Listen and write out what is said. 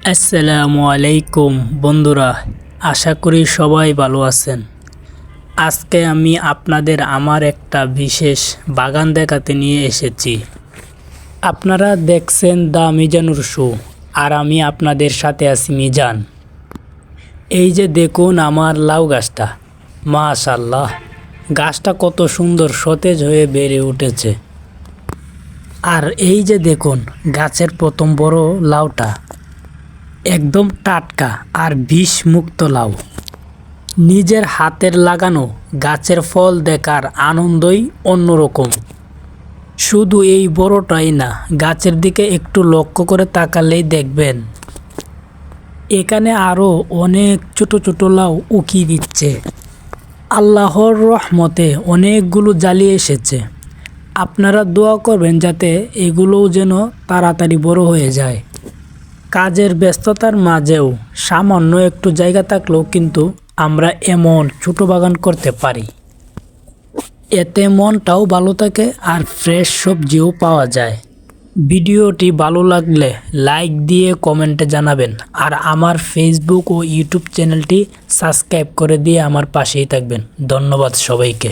আসসালামু আলাইকুম বন্ধুরা, আশা করি সবাই ভালো আছেন। আজকে আমি আপনাদের আমার একটা বিশেষ বাগান দেখাতে নিয়ে এসেছি। আপনারা দেখছেন দ্য মিজানুর শো, আর আমি আপনাদের সাথে আছি মিজান। এই যে দেখুন আমার লাউ গাছটা, মাশাআল্লাহ, গাছটা কত সুন্দর সতেজ হয়ে বেড়ে উঠেছে। আর এই যে দেখুন গাছের প্রথম বড় লাউটা, একদম টাটকা আর বিষ মুক্ত লাউ। নিজের হাতের লাগানো গাছের ফল দেখার আনন্দই অন্যরকম। শুধু এই বড়টাই না, গাছের দিকে একটু লক্ষ্য করে তাকালেই দেখবেন এখানে আরও অনেক ছোট ছোট লাউ উকি দিচ্ছে। আল্লাহর রহমতে অনেকগুলো জ্বালিয়ে এসেছে। আপনারা দোয়া করবেন যাতে এগুলোও যেন তাড়াতাড়ি বড় হয়ে যায়। কাজের ব্যস্ততার মাঝেও সামান্য একটু জায়গা থাকলেও কিন্তু আমরা এমন ছোট বাগান করতে পারি। এতে মনটাও ভালো থাকে আর ফ্রেশ সবজিও পাওয়া যায়। ভিডিওটি ভালো লাগলে লাইক দিয়ে কমেন্টে জানাবেন, আর আমার ফেসবুক ও ইউটিউব চ্যানেলটি সাবস্ক্রাইব করে দিয়ে আমার পাশেই থাকবেন। ধন্যবাদ সবাইকে।